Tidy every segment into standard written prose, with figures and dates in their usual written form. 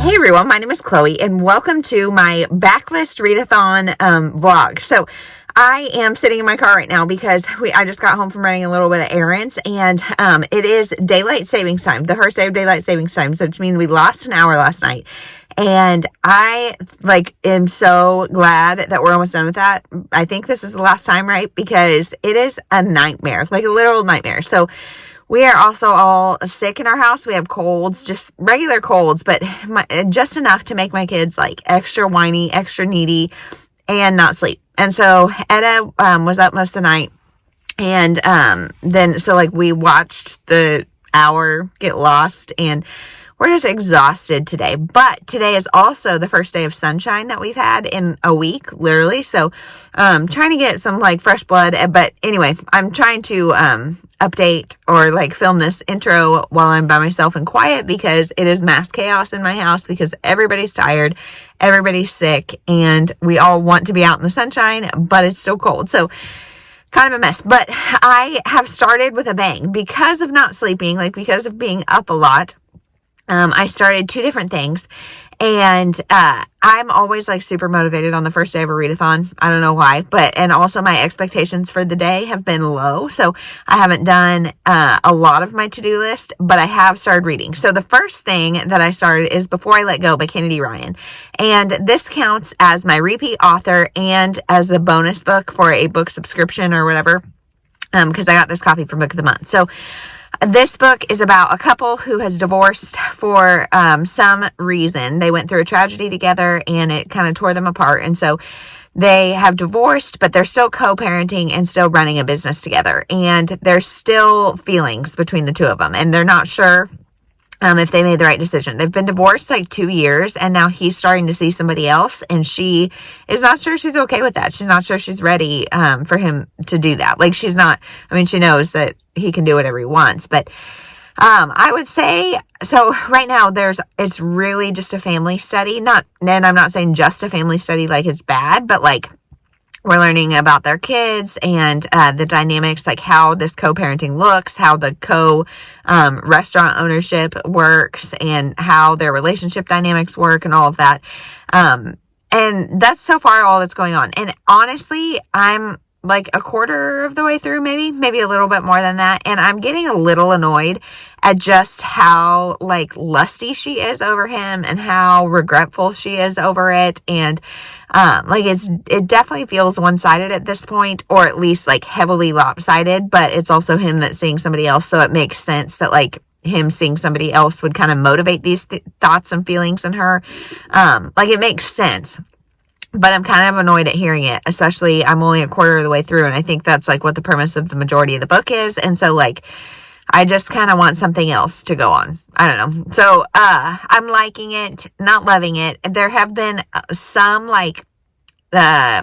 Hey everyone, my name is Chloe and welcome to my Backlist Readathon vlog. So I am sitting in my car right now because I just got home from running a little bit of errands, and it is daylight savings time, the first day of daylight savings time, so which means we lost an hour last night. And I am so glad that we're almost done with that. I think this is the last time, right? Because it is a nightmare, like a literal nightmare. So we are also all sick in our house. We have colds, just regular colds, but just enough to make my kids like extra whiny, extra needy, and not sleep. And so Etta was up most of the night, and then we watched the hour get lost, and we're just exhausted today. But today is also the first day of sunshine that we've had in a week, literally. So trying to get some fresh blood. But anyway, I'm trying to update or film this intro while I'm by myself and quiet, because it is mass chaos in my house because everybody's tired, everybody's sick, and we all want to be out in the sunshine, but it's still cold. So kind of a mess. But I have started with a bang because of not sleeping, because of being up a lot. I started 2 different things, and I'm always super motivated on the first day of a readathon. I don't know why, and also my expectations for the day have been low, so I haven't done a lot of my to-do list, but I have started reading. So the first thing that I started is Before I Let Go by Kennedy Ryan, and this counts as my repeat author and as the bonus book for a book subscription or whatever, because I got this copy for Book of the Month. So this book is about a couple who has divorced for some reason. They went through a tragedy together and it kind of tore them apart. And so they have divorced, but they're still co-parenting and still running a business together. And there's still feelings between the two of them. And they're not sure if they made the right decision. They've been divorced 2 years, and now he's starting to see somebody else, and she is not sure she's okay with that. She's not sure she's ready for him to do that. She knows that he can do whatever he wants, but I would say, so right now it's really just a family study. And I'm not saying just a family study it's bad, but we're learning about their kids and the dynamics, how this co-parenting looks, how the restaurant ownership works, and how their relationship dynamics work, and all of that. And that's so far all that's going on. And honestly, I'm a quarter of the way through, maybe a little bit more than that. And I'm getting a little annoyed at just how lusty she is over him and how regretful she is over it. And it definitely feels one-sided at this point, or at least heavily lopsided, but it's also him that's seeing somebody else. So it makes sense that him seeing somebody else would kind of motivate these thoughts and feelings in her. It makes sense. But I'm kind of annoyed at hearing it, especially I'm only a quarter of the way through, and I think that's what the premise of the majority of the book is. And so I just kind of want something else to go on. I don't know. So I'm liking it, not loving it. There have been some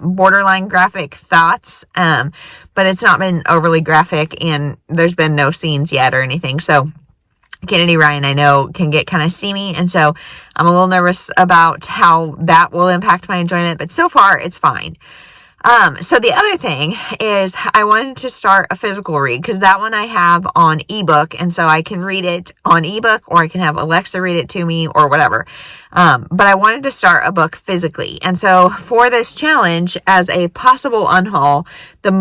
borderline graphic thoughts, but it's not been overly graphic, and there's been no scenes yet or anything. So Kennedy Ryan, I know, can get kind of steamy, and so I'm a little nervous about how that will impact my enjoyment, but so far it's fine. So the other thing is I wanted to start a physical read, because that one I have on ebook, and so I can read it on ebook, or I can have Alexa read it to me, or whatever. But I wanted to start a book physically. And so for this challenge, as a possible unhaul, the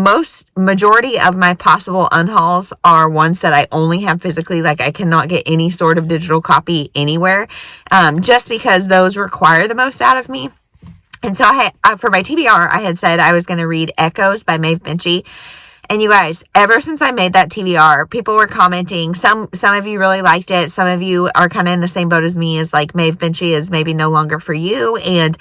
majority of my possible unhauls are ones that I only have physically. I cannot get any sort of digital copy anywhere, just because those require the most out of me. And so for my TBR, I had said I was going to read Echoes by Maeve Binchy. And you guys, ever since I made that TBR, people were commenting. Some of you really liked it. Some of you are kind of in the same boat as me, as Maeve Binchy is maybe no longer for you. And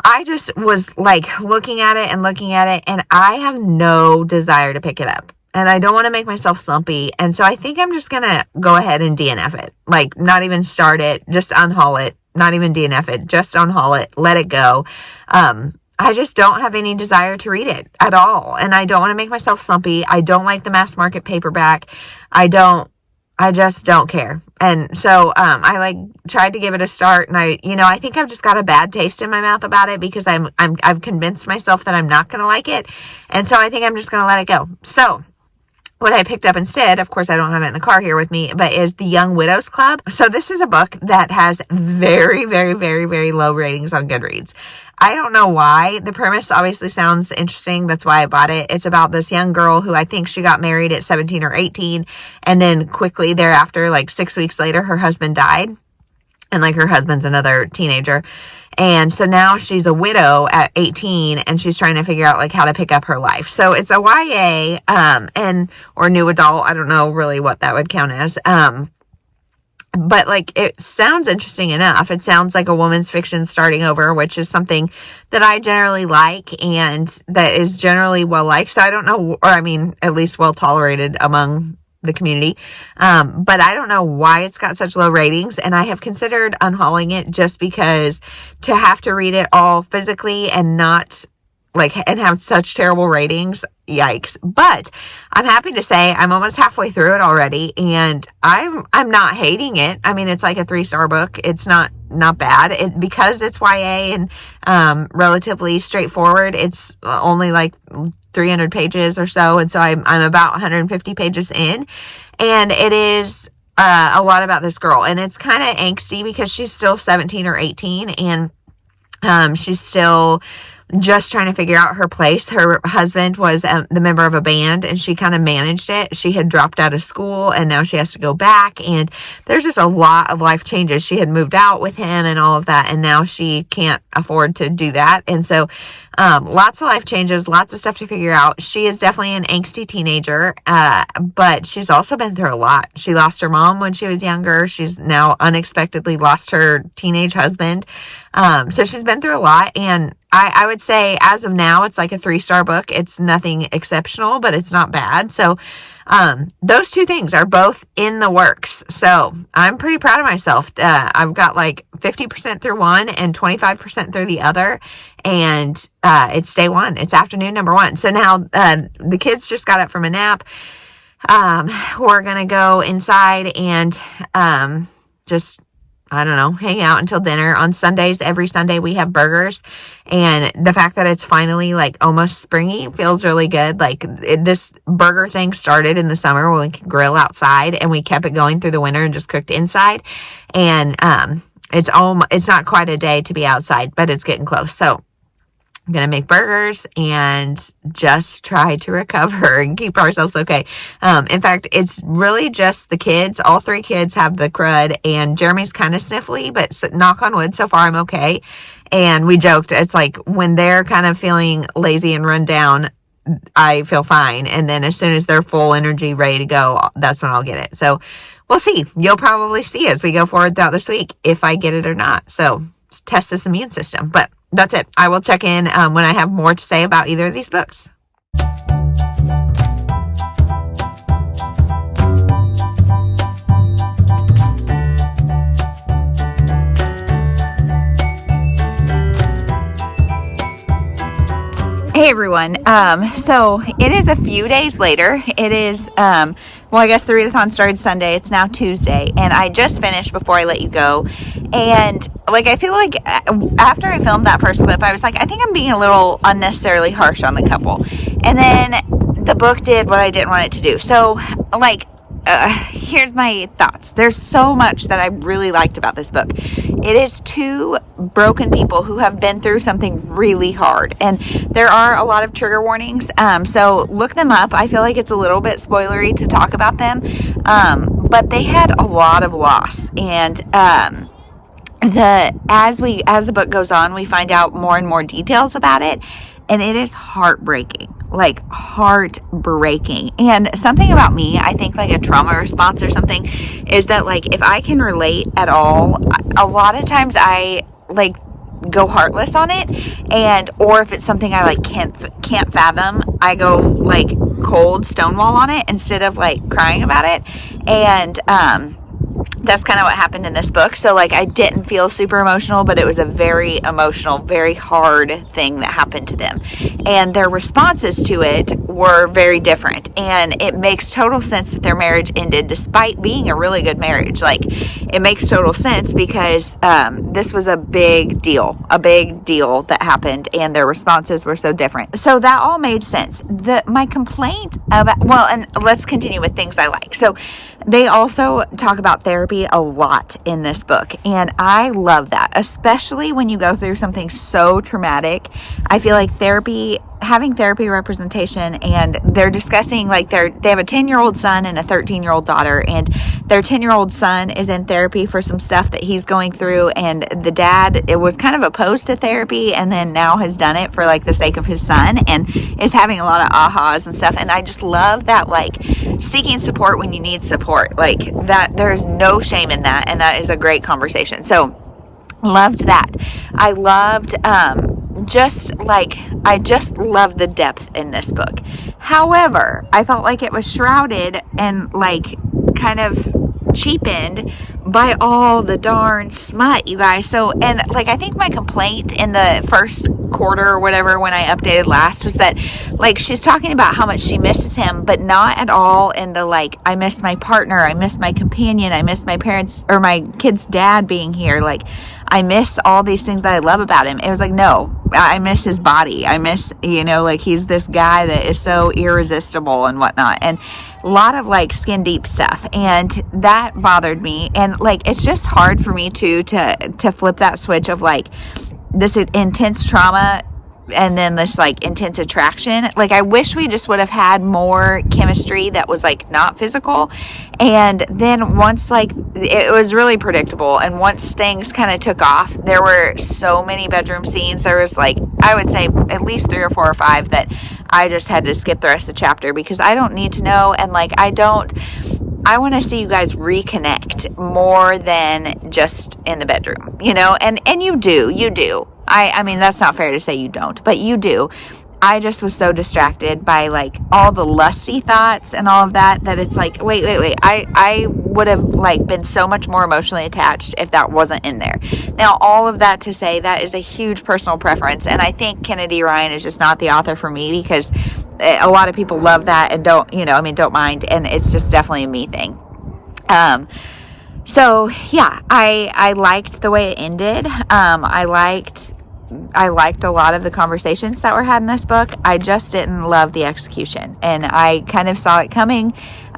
I just was looking at it, and I have no desire to pick it up. And I don't want to make myself slumpy. And so I think I'm just going to go ahead and DNF it. Not even start it, just unhaul it. Not even DNF it, just unhaul it, let it go. I just don't have any desire to read it at all. And I don't want to make myself slumpy. I don't like the mass market paperback. I just don't care. And so, I tried to give it a start, and I think I've just got a bad taste in my mouth about it, because I've convinced myself that I'm not going to like it. And so I think I'm just going to let it go. So what I picked up instead, of course I don't have it in the car here with me, but is the Young Widows Club. So this is a book that has very, very, very, very low ratings on Goodreads. I don't know why. The premise obviously sounds interesting. That's why I bought it. It's about this young girl who I think she got married at 17 or 18. And then quickly thereafter, like 6 weeks later, her husband died. And like her husband's another teenager. And so now she's a widow at 18 and she's trying to figure out like how to pick up her life. So it's a YA, or new adult. I don't know really what that would count as. But like, it sounds interesting enough. It sounds like a woman's fiction starting over, which is something that I generally like and that is generally well liked. So I don't know, or I mean, at least well tolerated among the community. But I don't know why it's got such low ratings, and I have considered unhauling it just because to have to read it all physically and not like, and have such terrible ratings, yikes. But I'm happy to say I'm almost halfway through it already, and I'm not hating it. I mean, it's like a 3-star book. It's not bad. Because it's YA and relatively straightforward. It's only like 300 pages or so, and so I'm about 150 pages in, and it is a lot about this girl, and it's kind of angsty because she's still 17 or 18, and she's still just trying to figure out her place. Her husband was the member of a band, and she kind of managed it. She had dropped out of school, and now she has to go back, and there's just a lot of life changes. She had moved out with him and all of that, and now she can't afford to do that. And so lots of life changes, lots of stuff to figure out. She is definitely an angsty teenager, but she's also been through a lot. She lost her mom when she was younger. She's now unexpectedly lost her teenage husband. So she's been through a lot, and I would say as of now, it's like a 3-star book. It's nothing exceptional, but it's not bad. So, those two things are both in the works. So I'm pretty proud of myself. I've got like 50% through one and 25% through the other. And, it's day one. It's afternoon number one. So now, the kids just got up from a nap. We're going to go inside and, just, I don't know, hang out until dinner. On Sundays, every Sunday we have burgers, and the fact that it's finally like almost springy feels really good. Like this burger thing started in the summer when we could grill outside, and we kept it going through the winter and just cooked inside. And it's not quite a day to be outside, but it's getting close. So I'm going to make burgers and just try to recover and keep ourselves okay. In fact, it's really just the kids. All 3 kids have the crud, and Jeremy's kind of sniffly, but knock on wood, so far I'm okay. And we joked, it's like when they're kind of feeling lazy and run down, I feel fine. And then as soon as they're full energy, ready to go, that's when I'll get it. So we'll see. You'll probably see as we go forward throughout this week if I get it or not. So test this immune system. But that's it. I will check in when I have more to say about either of these books. Hey everyone, so it is a few days later. It is, well, I guess the readathon started Sunday. It's now Tuesday, and I just finished before I let you go. And like, I feel like after I filmed that first clip, I was like, I think I'm being a little unnecessarily harsh on the couple. And then the book did what I didn't want it to do. So like, here's my thoughts. There's so much that I really liked about this book. It is 2 broken people who have been through something really hard, and there are a lot of trigger warnings, so look them up. I feel like it's a little bit spoilery to talk about them, but they had a lot of loss, and as the book goes on, we find out more and more details about it, and it is heartbreaking. Like heartbreaking. And something about me, I think like a trauma response or something, is that like if I can relate at all, a lot of times I like go heartless on it, and or if it's something I like can't fathom, I go like cold stonewall on it instead of like crying about it. And that's kind of what happened in this book. So like I didn't feel super emotional, but it was a very emotional, very hard thing that happened to them. And their responses to it were very different, and it makes total sense that their marriage ended despite being a really good marriage. Like, it makes total sense because this was a big deal that happened, and their responses were so different. So that all made sense. My complaint about, well, and let's continue with things I like. So they also talk about therapy a lot in this book, and I love that, especially when you go through something so traumatic. I feel like having therapy representation, and they're discussing, like, they have a 10-year-old son and a 13-year-old daughter, and their 10-year-old son is in therapy for some stuff that he's going through, and the dad, it was kind of opposed to therapy, and then now has done it for, like, the sake of his son, and is having a lot of ahas and stuff. And I just love that, like, seeking support when you need support, like that, there's no shame in that, and that is a great conversation. So loved that. I loved I just love the depth in this book. However, I felt like it was shrouded and, like, kind of cheapened by all the darn smut, you guys. So, and, like, I think my complaint in the first quarter or whatever, when I updated last, was that, like, she's talking about how much she misses him, but not at all in the, like, I miss my partner, I miss my companion, I miss my parents or my kid's dad being here, like, I miss all these things that I love about him. It was like, no, I miss his body. I miss, like, he's this guy that is so irresistible and whatnot. And a lot of, like, skin deep stuff. And that bothered me. And, like, it's just hard for me to flip that switch of, like, this intense trauma and then this, like, intense attraction. Like, I wish we just would have had more chemistry that was, like, not physical. And then once, like, it was really predictable, and once things kind of took off, there were so many bedroom scenes. There was, like, I would say at least 3 or 4 or 5 that I just had to skip the rest of the chapter because I don't need to know. And, like, I want to see you guys reconnect more than just in the bedroom, and you do. I mean, that's not fair to say you don't, but you do. I just was so distracted by, like, all the lusty thoughts and all of that it's like, wait. I would have, like, been so much more emotionally attached if that wasn't in there. Now, all of that to say that is a huge personal preference, and I think Kennedy Ryan is just not the author for me because a lot of people love that and don't mind, and it's just definitely a me thing. So yeah, I liked the way it ended. I liked a lot of the conversations that were had in this book. I just didn't love the execution, and I kind of saw it coming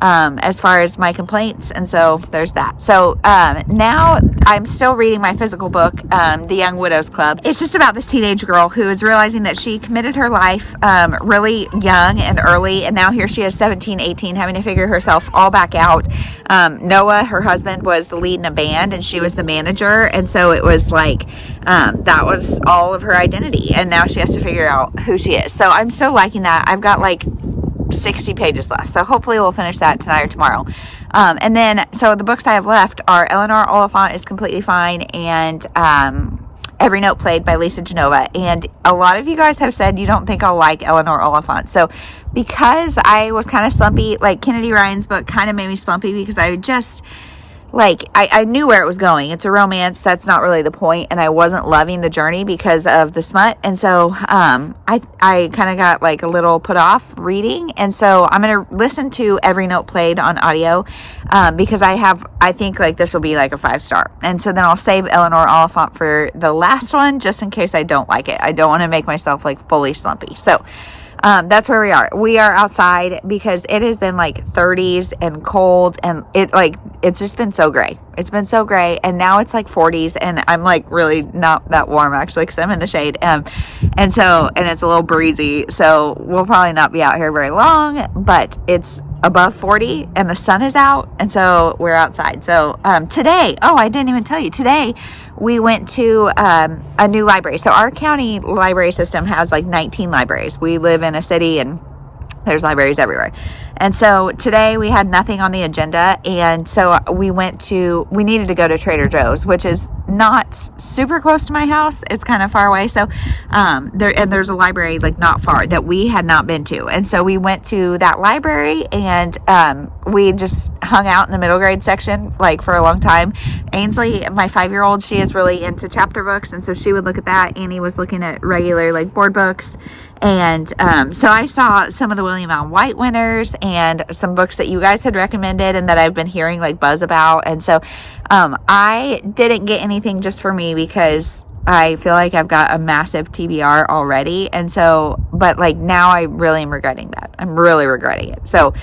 as far as my complaints, and so there's that. So now I'm still reading my physical book, The Young Widows Club. It's just about this teenage girl who is realizing that she committed her life really young and early, and now here she is 17, 18, having to figure herself all back out. Noah, her husband, was the lead in a band, and she was the manager, and so it was like that was all of her identity, and now she has to figure out who she is. So I'm still liking that. I've got like 60 pages left, so hopefully we'll finish that tonight or tomorrow. And then, so the books I have left are Eleanor, Oliphant is Completely Fine, and Every Note Played by Lisa Genova. And a lot of you guys have said you don't think I'll like Eleanor Oliphant. So because I was kind of slumpy, like, Kennedy Ryan's book kind of made me slumpy because I just, like, I knew where it was going. It's a romance. That's not really the point. And I wasn't loving the journey because of the smut. And so I kind of got, like, a little put off reading. And so I'm going to listen to Every Note Played on audio because I think, like, this will be like a 5-star. And so then I'll save Eleanor Oliphant for the last one just in case I don't like it. I don't want to make myself, like, fully slumpy. So that's where we are. We are outside because it has been like 30s and cold, and it's just been so gray. It's been so gray, and now it's like 40s, and I'm like really not that warm actually because I'm in the shade. And it's a little breezy, so we'll probably not be out here very long, but it's above 40 and the sun is out, and so we're outside. So today, I didn't even tell you, today we went to a new library. So our county library system has like 19 libraries. We live in a city and there's libraries everywhere. And so today we had nothing on the agenda, and so we needed to go to Trader Joe's, which is not super close to my house. It's kind of far away. So there's a library like not far that we had not been to, and so we went to that library, and we just hung out in the middle grade section like for a long time. Ainsley, my 5-year-old, she is really into chapter books, and so she would look at that. Annie was looking at regular like board books, And so I saw some of the William Allen White winners and some books that you guys had recommended and that I've been hearing like buzz about. And so I didn't get anything just for me because I feel like I've got a massive TBR already. And so, but like now I really am regretting that. I'm really regretting it. So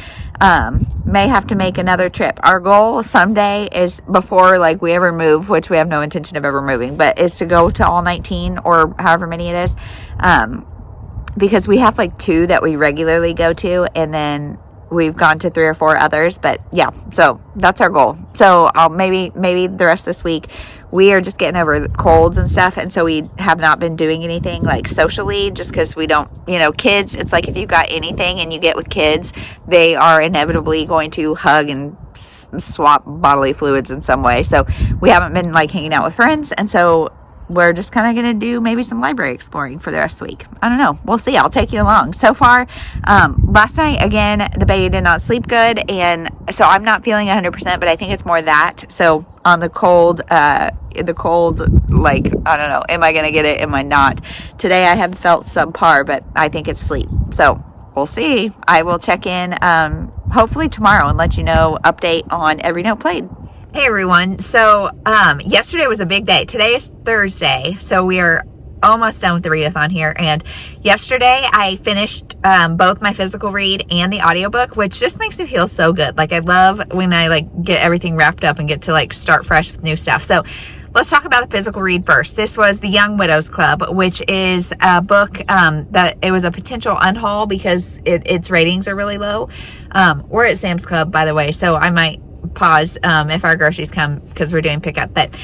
may have to make another trip. Our goal someday is, before like we ever move, which we have no intention of ever moving, but is to go to all 19 or however many it is. Because we have like 2 that we regularly go to, and then we've gone to 3 or 4 others. But yeah, so that's our goal. So I'll maybe the rest of this week, we are just getting over colds and stuff, and so we have not been doing anything like socially, just because we don't, kids, it's like if you got anything and you get with kids, they are inevitably going to hug and swap bodily fluids in some way. So we haven't been like hanging out with friends, and so we're just kind of going to do maybe some library exploring for the rest of the week. I don't know. We'll see. I'll take you along. So far, last night, again, the baby did not sleep good. And so I'm not feeling 100%, but I think it's more that. So on the cold, like, I don't know. Am I going to get it? Am I not? Today I have felt subpar, but I think it's sleep. So we'll see. I will check in hopefully tomorrow and let you know, update on every note played. Hey everyone, so yesterday was a big day. Today is Thursday, so we are almost done with the readathon here, and yesterday I finished both my physical read and the audiobook, which just makes me feel so good. Like, I love when I like get everything wrapped up and get to like start fresh with new stuff. So let's talk about the physical read first. This was The Young Widows Club, which is a book that it was a potential unhaul because its ratings are really low. We're at Sam's Club, by the way, so I might pause if our groceries come because we're doing pickup. But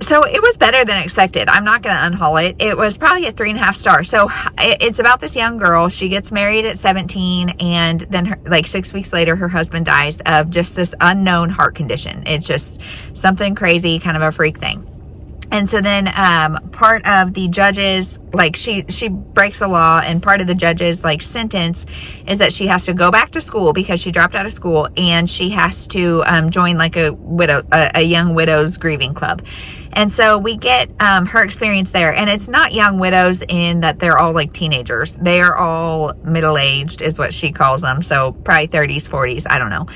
so it was better than expected. I'm not going to unhaul it. It was probably a 3.5 stars. So it's about this young girl. She gets married at 17, and then like 6 weeks later, her husband dies of just this unknown heart condition. It's just something crazy, kind of a freak thing. And so then part of the judge's, like, she breaks the law, and part of the judge's like sentence is that she has to go back to school because she dropped out of school, and she has to join like a young widows grieving club. And so we get her experience there, and it's not young widows in that they're all like teenagers. They are all middle-aged is what she calls them. So probably 30s, 40s, I don't know.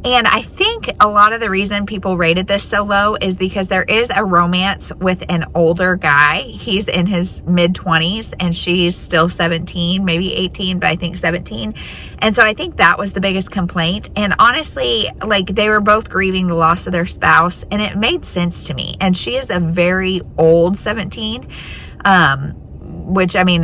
And I think a lot of the reason people rated this so low is because there is a romance with an older guy. He's in his mid-20s and she's still 17, maybe 18, but I think 17. And so I think that was the biggest complaint. And honestly, like, they were both grieving the loss of their spouse, and it made sense to me. And she is a very old 17, which, I mean,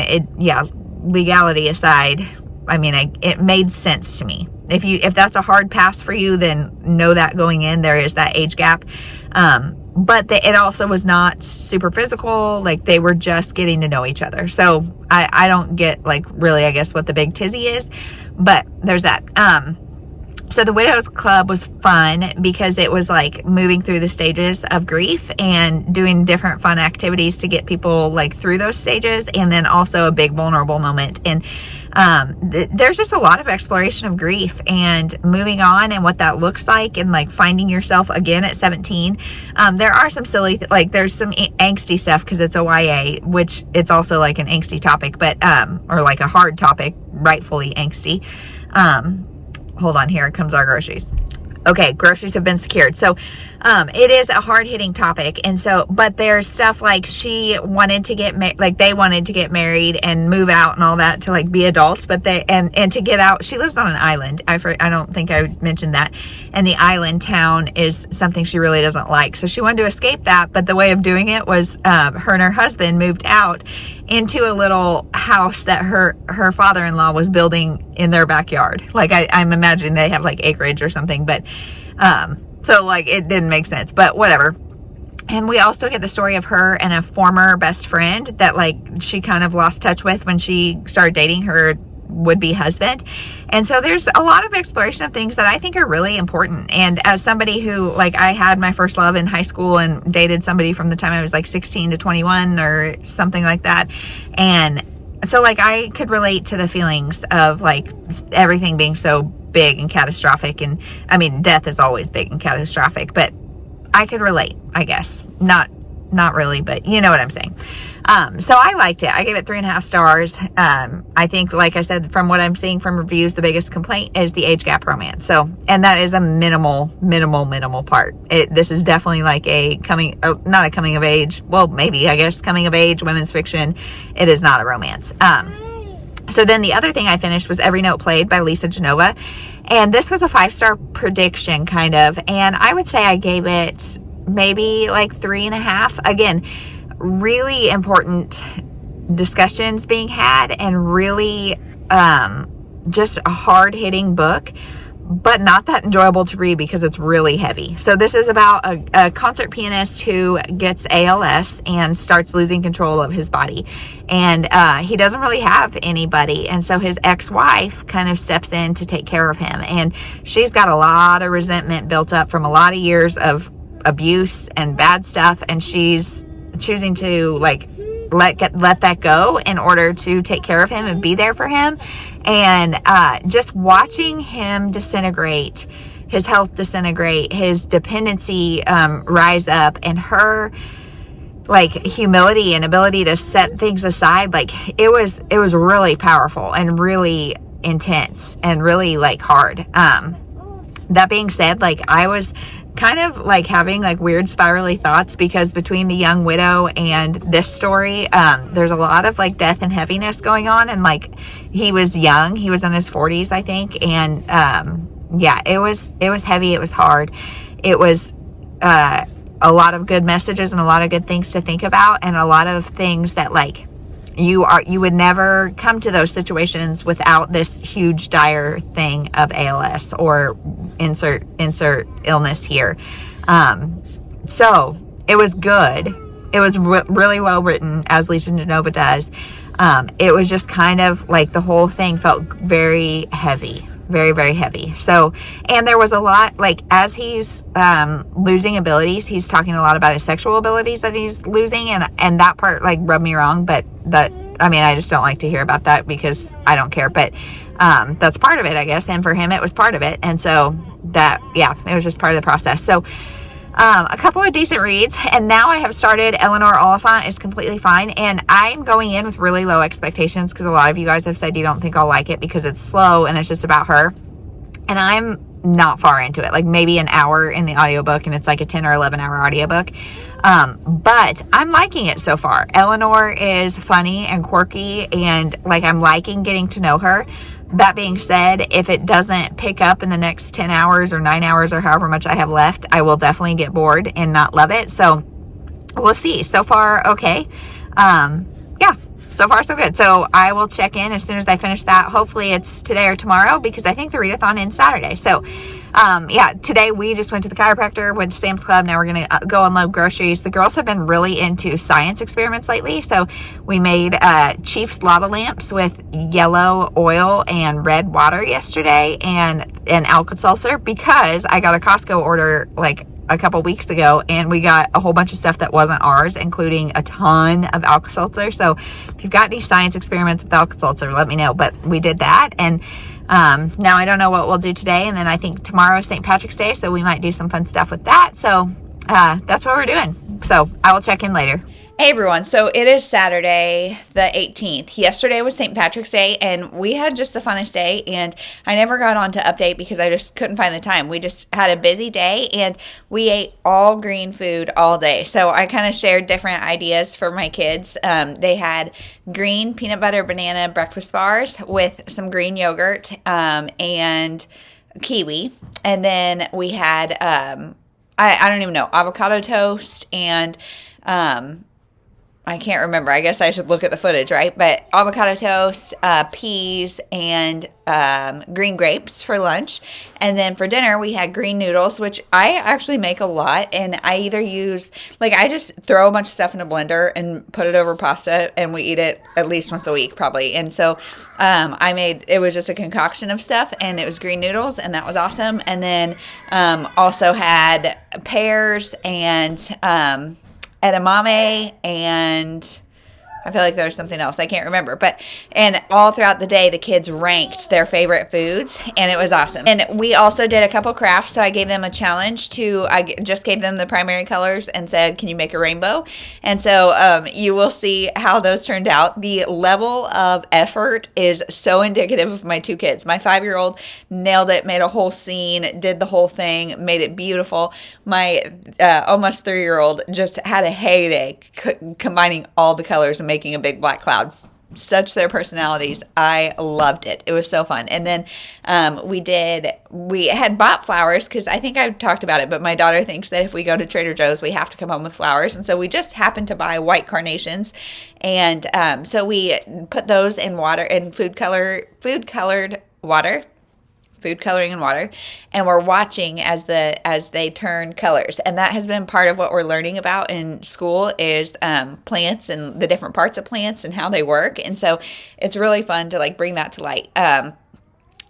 legality aside, I mean, it made sense to me. If that's a hard pass for you, then know that going in, there is that age gap. But it also was not super physical. Like, they were just getting to know each other. So I don't get, like, really, I guess, what the big tizzy is, but there's that. So the Widows Club was fun because it was like moving through the stages of grief and doing different fun activities to get people like through those stages, and then also a big vulnerable moment. And there's just a lot of exploration of grief and moving on and what that looks like, and like finding yourself again at 17. There are some silly, like there's some angsty stuff because it's a YA, which it's also like an angsty topic, but or like a hard topic, rightfully angsty. Hold on, here comes our groceries. Okay, groceries have been secured. So it is a hard-hitting topic. And so, but there's stuff like she wanted to get they wanted to get married and move out and all that to like be adults, but and to get out, she lives on an island. I don't think I mentioned that. And the island town is something she really doesn't like. So she wanted to escape that, but the way of doing it was her and her husband moved out into a little house that her father-in-law was building in their backyard. Like I'm imagining they have like acreage or something, but so like it didn't make sense, but whatever. And we also get the story of her and a former best friend that like she kind of lost touch with when she started dating her would-be husband. And so there's a lot of exploration of things that I think are really important. And as somebody who, like, I had my first love in high school and dated somebody from the time I was like 16 to 21 or something like that. And so like I could relate to the feelings of like everything being so big and catastrophic. And I mean, death is always big and catastrophic, but I could relate, I guess. Not not really, but you know what I'm saying. So I liked it. I gave it 3.5 stars. I think, like I said, from what I'm seeing from reviews, the biggest complaint is the age gap romance. So, and that is a minimal part. This is definitely like not a coming of age. Well, maybe, I guess, coming of age women's fiction. It is not a romance. So then the other thing I finished was Every Note Played by Lisa Genova. And this was a 5-star prediction, kind of. And I would say I gave it maybe like 3.5. Again, really important discussions being had, and really just a hard-hitting book, but not that enjoyable to read because it's really heavy. So this is about a concert pianist who gets ALS and starts losing control of his body. And he doesn't really have anybody. And so his ex-wife kind of steps in to take care of him. And she's got a lot of resentment built up from a lot of years of abuse and bad stuff. And she's choosing to let that go in order to take care of him and be there for him. And just watching him disintegrate, his health disintegrate, his dependency rise up, and her like humility and ability to set things aside, like it was really powerful and really intense and really like hard. That being said, like I was kind of like having like weird spirally thoughts, because between the young widow and this story, there's a lot of like death and heaviness going on. And like he was young, he was in his 40s, I think. And yeah, it was heavy, it was hard, it was a lot of good messages and a lot of good things to think about, and a lot of things that like you would never come to those situations without this huge dire thing of ALS, or insert illness here. So it was good. It was really well written, as Lisa Genova does. It was just kind of like the whole thing felt very heavy, very, very heavy. So, and there was a lot, like as he's losing abilities, he's talking a lot about his sexual abilities that he's losing, and that part like rubbed me wrong, but I just don't like to hear about that because I don't care, but that's part of it, I guess, and for him it was part of it. And so that, yeah, it was just part of the process. So a couple of decent reads, and now I have started Eleanor Oliphant is Completely Fine, and I'm going in with really low expectations because a lot of you guys have said you don't think I'll like it because it's slow and it's just about her, and I'm not far into it, like maybe an hour in the audiobook, and it's like a 10 or 11 hour audiobook. But I'm liking it so far. Eleanor is funny and quirky, and like I'm liking getting to know her. That being said, if it doesn't pick up in the next 10 hours or 9 hours or however much I have left, I will definitely get bored and not love it. So we'll see. So far, okay. Yeah, so far so good. So I will check in as soon as I finish that. Hopefully it's today or tomorrow, because I think the readathon ends Saturday. So yeah, today we just went to the chiropractor, went to Sam's Club. Now we're going to go unload groceries. The girls have been really into science experiments lately. So we made Chief's lava lamps with yellow oil and red water yesterday, and an Alka-Seltzer, because I got a Costco order like a couple weeks ago, and we got a whole bunch of stuff that wasn't ours, including a ton of Alka-Seltzer. So if you've got any science experiments with Alka-Seltzer, let me know. But we did that, and now I don't know what we'll do today, and then I think tomorrow is St. Patrick's Day, so we might do some fun stuff with that. So that's what we're doing. So I will check in later. Hey everyone, so it is Saturday the 18th. Yesterday was St. Patrick's Day, and we had just the funnest day, and I never got on to update because I just couldn't find the time. We just had a busy day, and we ate all green food all day. So I kind of shared different ideas for my kids. They had green peanut butter banana breakfast bars with some green yogurt and kiwi, and then we had I don't even know, avocado toast and I can't remember. I guess I should look at the footage, right? But avocado toast, peas, and green grapes for lunch. And then for dinner, we had green noodles, which I actually make a lot. And I either use, like, I just throw a bunch of stuff in a blender and put it over pasta, and we eat it at least once a week, probably. And so it was just a concoction of stuff, and it was green noodles, and that was awesome. And then also had pears and edamame, and I feel like there was something else. I can't remember. But, and all throughout the day, the kids ranked their favorite foods, and it was awesome. And we also did a couple crafts. So I gave them a challenge I just gave them the primary colors and said, can you make a rainbow? And so you will see how those turned out. The level of effort is so indicative of my two kids. My 5-year-old nailed it, made a whole scene, did the whole thing, made it beautiful. My almost 3-year-old just had a heyday combining all the colors and making a big black cloud. Such their personalities. I loved it. It was so fun. And then we had bought flowers because I think I've talked about it, but my daughter thinks that if we go to Trader Joe's, we have to come home with flowers. And so we just happened to buy white carnations. And so we put those in water, in food coloring and water, and we're watching as they turn colors. And that has been part of what we're learning about in school is plants and the different parts of plants and how they work. And so it's really fun to like bring that to light.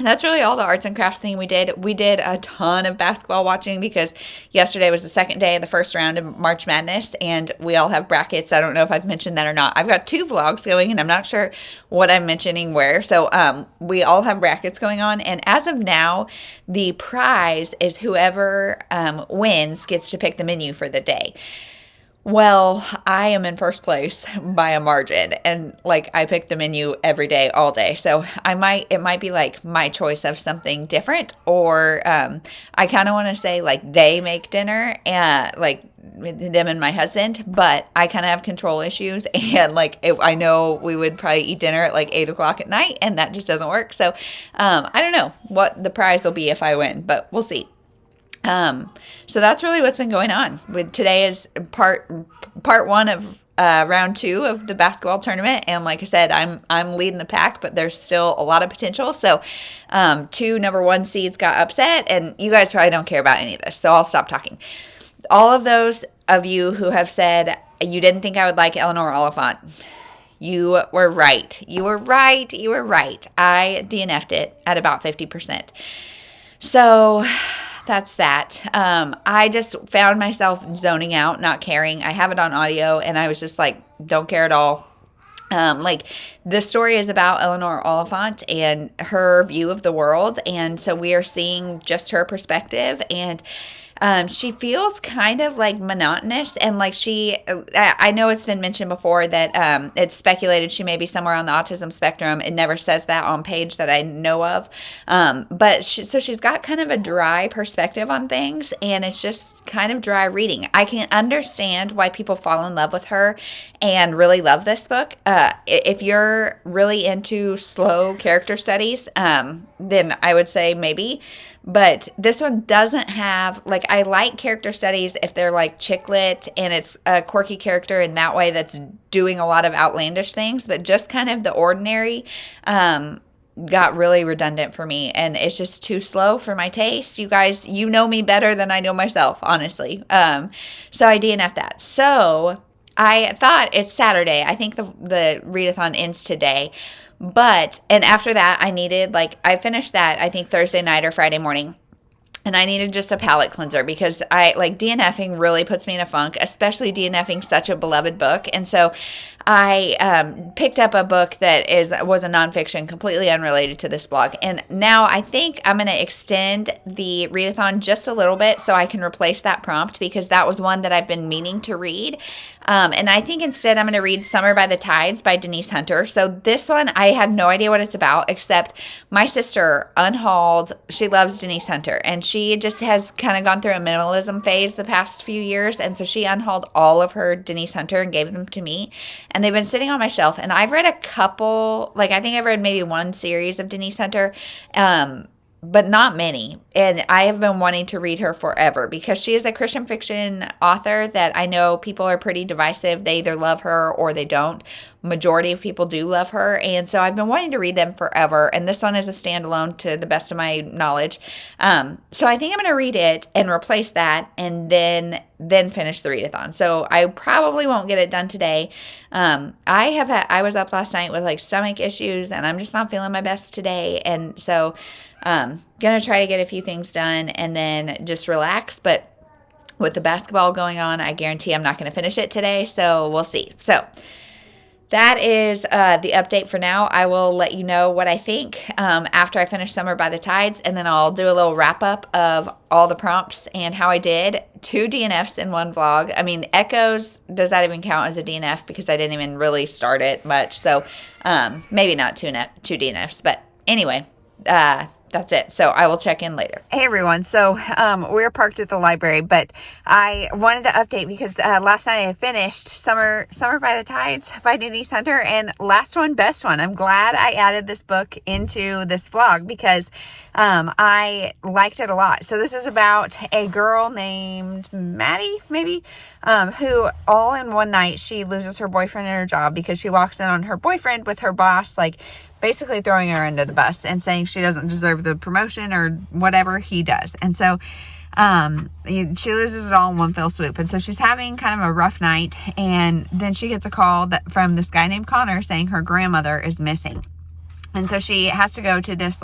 That's really all the arts and crafts thing we did. We did a ton of basketball watching because yesterday was the second day of the first round of March Madness, and we all have brackets. I don't know if I've mentioned that or not. I've got 2 vlogs going, and I'm not sure what I'm mentioning where. So we all have brackets going on, and as of now, the prize is whoever wins gets to pick the menu for the day. Well, I am in first place by a margin, and like I pick the menu every day, all day. So it might be like my choice of something different, or I kind of want to say like they make dinner, and like them and my husband, but I kind of have control issues, and like I know we would probably eat dinner at like 8:00 at night, and that just doesn't work. So I don't know what the prize will be if I win, but we'll see. So that's really what's been going on. Today is part 1 of round 2 of the basketball tournament, and like I said, I'm leading the pack, but there's still a lot of potential. So 2 number 1 seeds got upset, and you guys probably don't care about any of this, so I'll stop talking. All of those of you who have said you didn't think I would like Eleanor Oliphant, you were right. You were right. I DNF'd it at about 50%. So that's that. I just found myself zoning out, not caring. I have it on audio, and I was just like, don't care at all. Like the story is about Eleanor Oliphant and her view of the world, and so we are seeing just her perspective, and she feels kind of like monotonous, and like I know it's been mentioned before that it's speculated she may be somewhere on the autism spectrum. It never says that on page that I know of, but she's got kind of a dry perspective on things, and it's just kind of dry reading. I can understand why people fall in love with her and really love this book. If you're really into slow character studies, then I would say maybe. But this one doesn't have, like, I like character studies if they're like chick lit and it's a quirky character in that way that's doing a lot of outlandish things, but just kind of the ordinary got really redundant for me, and it's just too slow for my taste. You guys, you know me better than I know myself, honestly. So I DNF'd that. So I thought it's Saturday. I think the readathon ends today. And after that, I finished that, I think Thursday night or Friday morning. And I needed just a palate cleanser because DNFing really puts me in a funk, especially DNFing such a beloved book. And so I picked up a book that was a nonfiction, completely unrelated to this blog. And now I think I'm going to extend the readathon just a little bit so I can replace that prompt, because that was one that I've been meaning to read. And I think instead I'm going to read Summer by the Tides by Denise Hunter. So this one, I had no idea what it's about, except my sister unhauled. She loves Denise Hunter, and she just has kind of gone through a minimalism phase the past few years. And so she unhauled all of her Denise Hunter and gave them to me. And they've been sitting on my shelf. And I've read a couple, I think I've read maybe one series of Denise Hunter, but not many. And I have been wanting to read her forever because she is a Christian fiction author that I know people are pretty divisive. They either love her or they don't. Majority of people do love her. And so I've been wanting to read them forever. And this one is a standalone to the best of my knowledge. So I think I'm going to read it and replace that and then finish the readathon. So I probably won't get it done today. I was up last night with stomach issues, and I'm just not feeling my best today. And so going to try to get a few things done and then just relax. But with the basketball going on, I guarantee I'm not going to finish it today. So we'll see. So that is the update for now. I will let you know what I think after I finish Summer by the Tides, and then I'll do a little wrap up of all the prompts and how I did. 2 DNFs in one vlog. I mean, Echoes, does that even count as a DNF? Because I didn't even really start it much. So maybe not 2 DNFs. But anyway, that's it. So I will check in later. Hey everyone. So we're parked at the library, but I wanted to update because last night I finished Summer by the Tides by Denise Hunter, and last one, best one. I'm glad I added this book into this vlog because I liked it a lot. So this is about a girl named Maddie, maybe, who all in one night she loses her boyfriend and her job because she walks in on her boyfriend with her boss, like basically throwing her under the bus and saying she doesn't deserve the promotion or whatever he does. And so she loses it all in one fell swoop. And so she's having kind of a rough night, and then she gets a call from this guy named Connor saying her grandmother is missing. And so she has to go to this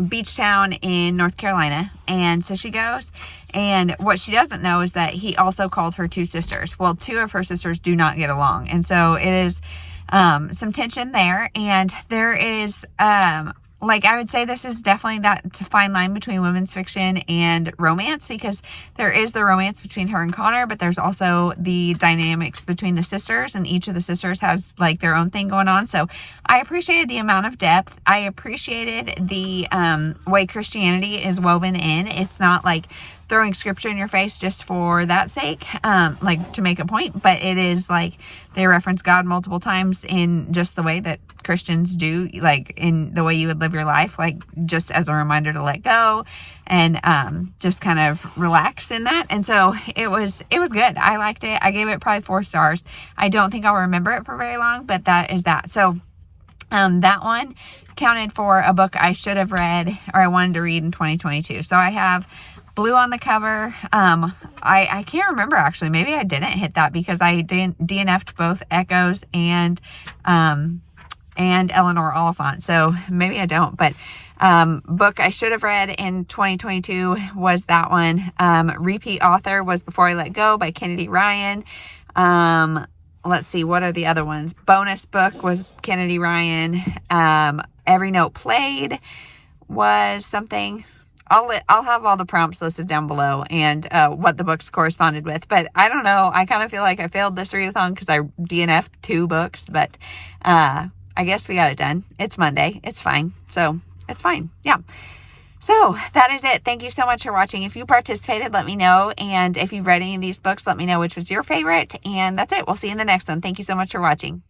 beach town in North Carolina. And so she goes, and what she doesn't know is that he also called her 2 sisters. Well, 2 of her sisters do not get along. And so it is some tension there, and there is I would say this is definitely that fine line between women's fiction and romance, because there is the romance between her and Connor, but there's also the dynamics between the sisters, and each of the sisters has like their own thing going on. So I appreciated the amount of depth. I appreciated the way Christianity is woven in. It's not like throwing scripture in your face just for that sake, to make a point, but it is like they reference God multiple times in just the way that Christians do, like in the way you would live your life, like just as a reminder to let go and just kind of relax in that. And so it was good. I liked it. I gave it probably 4 stars. I don't think I'll remember it for very long, but that is that. So that one counted for a book I should have read or I wanted to read in 2022. So I have blue on the cover. I can't remember actually. Maybe I didn't hit that because I DNF'd both Echoes and Eleanor Oliphant. So maybe I don't. But book I should have read in 2022 was that one. Repeat author was Before I Let Go by Kennedy Ryan. Let's see, what are the other ones? Bonus book was Kennedy Ryan. Every Note Played was something. I'll have all the prompts listed down below and what the books corresponded with. But I don't know. I kind of feel like I failed this readathon because I DNF'd 2 books. But I guess we got it done. It's Monday. It's fine. So it's fine. Yeah. So that is it. Thank you so much for watching. If you participated, let me know. And if you've read any of these books, let me know which was your favorite. And that's it. We'll see you in the next one. Thank you so much for watching.